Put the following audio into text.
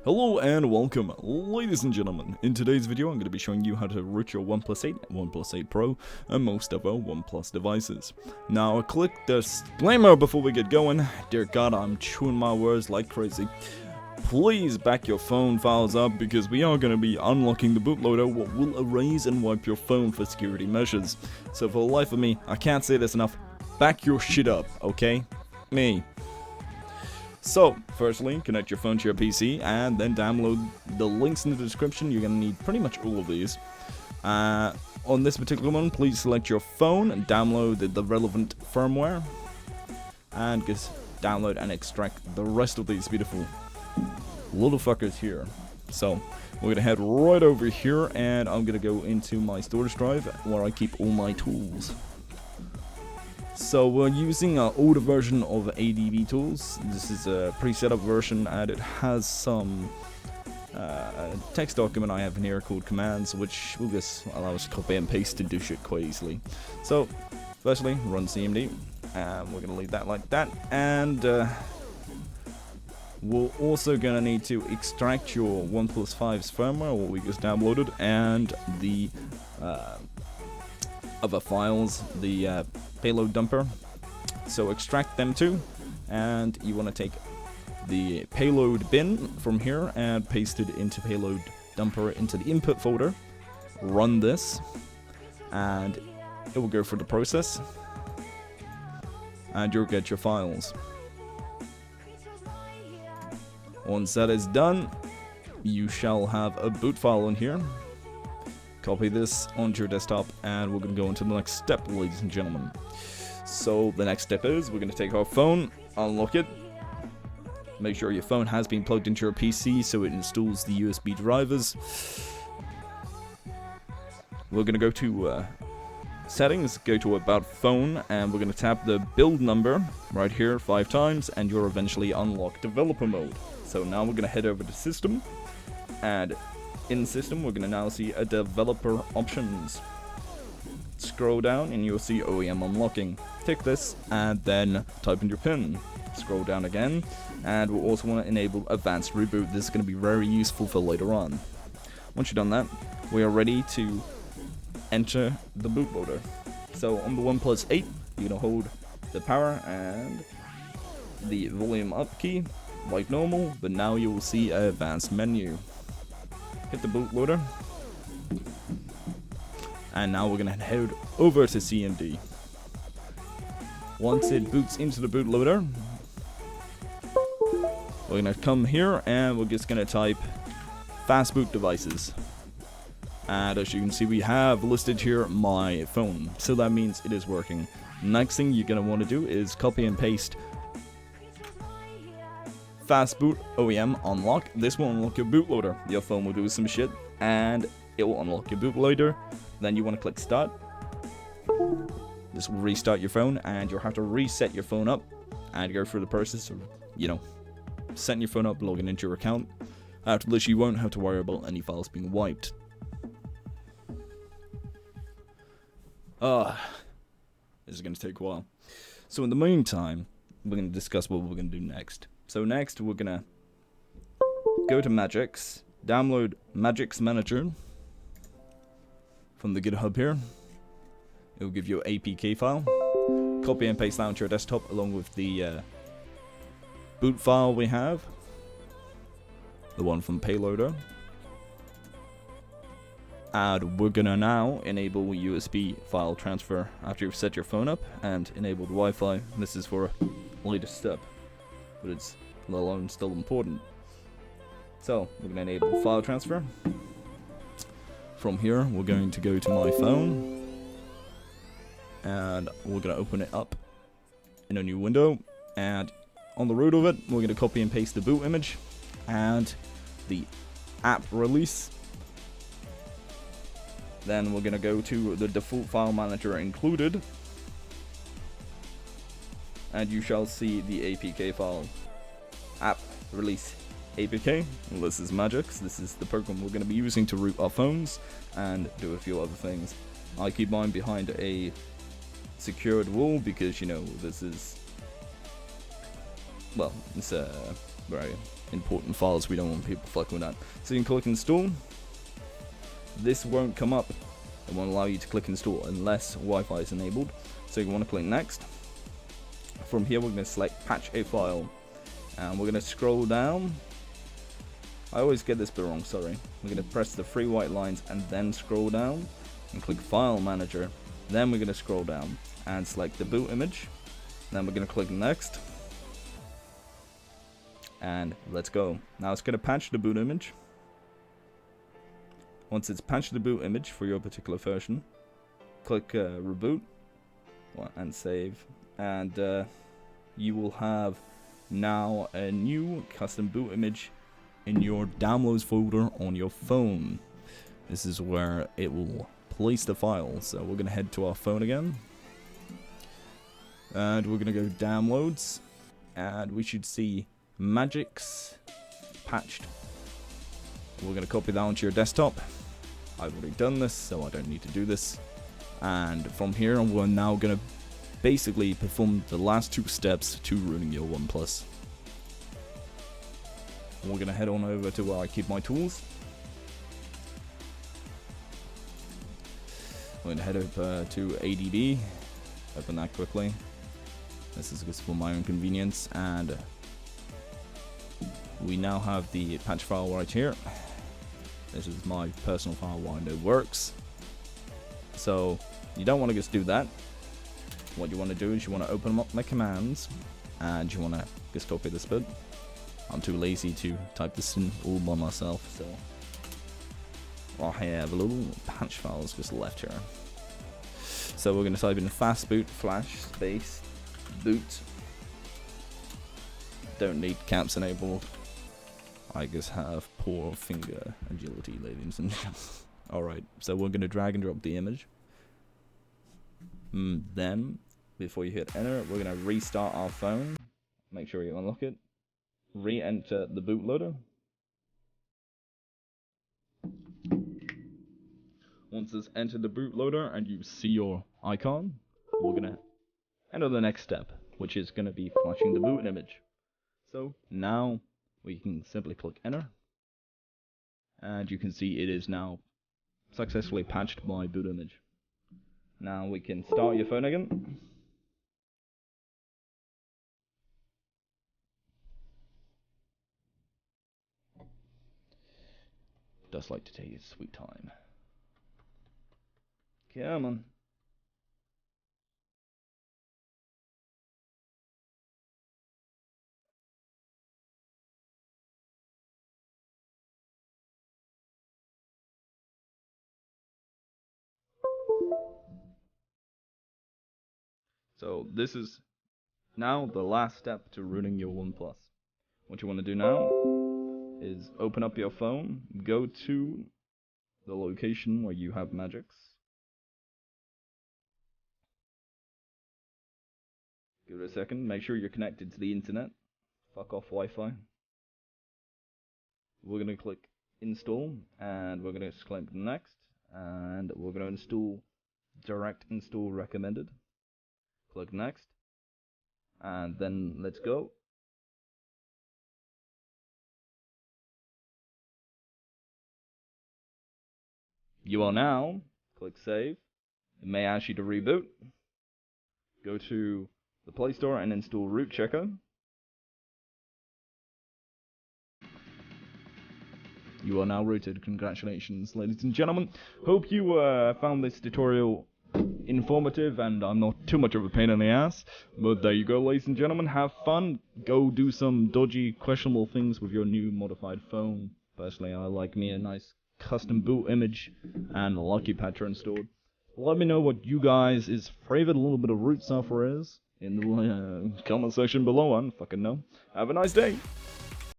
Hello and welcome, ladies and gentlemen. In today's video, I'm going to be showing you how to root your OnePlus 8, OnePlus 8 Pro, and most other OnePlus devices. Now, click the disclaimer before we get going. Dear God, I'm chewing my words like crazy. Please back your phone files up because we are going to be unlocking the bootloader, what will erase and wipe your phone for security measures. So for the life of me, I can't say this enough. Back your shit up, okay? Me. So, firstly, connect your phone to your PC, and then download the links in the description. You're going to need pretty much all of these. On this particular one, please select your phone and download the relevant firmware. And just download and extract the rest of these beautiful little fuckers here. So, we're going to head right over here, and I'm going to go into my storage drive where I keep all my tools. So we're using an older version of ADB tools. This is a pre-set up version, and it has some text document I have in here called commands, which will just allow us to copy and paste to do shit quite easily. So firstly, run cmd, and we're going to leave that like that, and we're also going to need to extract your OnePlus 5's firmware, what we just downloaded, and the other files, the payload dumper. So extract them too, and you want to take the payload bin from here and paste it into payload dumper into the input folder. Run this, and it will go through the process, and you'll get your files. Once that is done, you shall have a boot file in here. Copy this onto your desktop, and we're going to go into the next step, ladies and gentlemen. So the next step is we're going to take our phone, unlock it, make sure your phone has been plugged into your PC so it installs the USB drivers. We're going to go to settings, go to about phone, and we're going to tap the build number right here 5 times, and you'll eventually unlock developer mode. So now we're going to head over to system, and in system, we're going to now see a developer options. Scroll down and you'll see Oem Unlocking. Tick this and then type in your PIN. Scroll down again, and we'll also want to enable advanced reboot. This is going to be very useful for later on. Once you've done that, we are ready to enter the bootloader. So on the OnePlus 8, you're going to hold the power and the volume up key like normal, but now you will see an advanced menu. Hit the bootloader, and now we're going to head over to CMD. Once it boots into the bootloader, we're going to come here and we're just going to type Fastboot devices. And as you can see, we have listed here my phone, so that means it is working. Next thing you're going to want to do is copy and paste Fastboot Oem Unlock. This will unlock your bootloader. Your phone will do some shit, and it will unlock your bootloader. Then you want to click start. This will restart your phone, and you'll have to reset your phone up and go through the process of, setting your phone up, logging into your account. After this, you won't have to worry about any files being wiped. This is going to take a while. So in the meantime, we're going to discuss what we're going to do next. So next, we're going to go to Magisk, download Magisk Manager from the GitHub here. It will give you an APK file. Copy and paste that onto your desktop along with the boot file we have, the one from Payloader. And we're going to now enable USB file transfer after you've set your phone up and enabled Wi-Fi. This is for a later step, but it's let alone still important. So we're going to enable file transfer. From here, we're going to go to my phone, and we're going to open it up in a new window, and on the root of it, we're going to copy and paste the boot image and the app release. Then we're going to go to the default file manager included, and you shall see the APK file. App release APK. Well, this is Magisk. This is the program we're going to be using to root our phones and do a few other things. I keep mine behind a secured wall because, this is well, it's very important files. We don't want people fucking with that. So you can click install. This won't come up. It won't allow you to click install unless Wi-Fi is enabled. So you want to click next. From here we're going to select patch a file, and we're going to scroll down. I always get this bit wrong, sorry. We're going to press the 3 white lines and then scroll down and click file manager. Then we're going to scroll down and select the boot image. Then we're going to click next. And let's go. Now it's going to patch the boot image. Once it's patched the boot image for your particular version, click reboot and save, and you will have now a new custom boot image in your downloads folder on your phone. This is where it will place the file. So we're going to head to our phone again, and we're going to go downloads, and we should see Magisk patched. We're going to copy that onto your desktop. I've already done this, so I don't need to do this. And from here, we're now going to basically perform the last 2 steps to rooting your OnePlus. We're going to head on over to where I keep my tools. We're going to head over to ADB. Open that quickly. This is just for my own convenience, and we now have the patch file right here. This is my personal file where I know works. So you don't want to just do that. What you want to do is you want to open up my commands, and you want to just copy this bit. I'm too lazy to type this in all by myself, so I have a little patch files just left here. So we're going to type in fastboot flash space boot. Don't need caps enabled. I just have poor finger agility, ladies and gentlemen. Alright, so we're going to drag and drop the image. Then, before you hit enter, we're going to restart our phone. Make sure you unlock it. Re-enter the bootloader. Once it's entered the bootloader and you see your icon, we're going to enter the next step, which is going to be flashing the boot image. So now we can simply click enter, and you can see it is now successfully patched my boot image. Now we can start your phone again. Does like to take its sweet time. Come on. So this is now the last step to rooting your OnePlus. What you want to do now is open up your phone, go to the location where you have Magisk. Give it a second, make sure you're connected to the internet. Fuck off Wi-Fi. We're going to click install, and we're going to click next, and we're going to install direct install recommended. Click next, and then let's go. You are now, click save. It may ask you to reboot. Go to the Play Store and install Root Checker. You are now rooted. Congratulations, ladies and gentlemen. Hope you found this tutorial informative, and I'm not too much of a pain in the ass. But there you go, ladies and gentlemen. Have fun. Go do some dodgy, questionable things with your new modified phone. Personally, I like me a nice custom boot image and a Lucky Patcher installed. Let me know what you guys' favorite little bit of root software is in the comment section below. I don't fucking know. Have a nice day.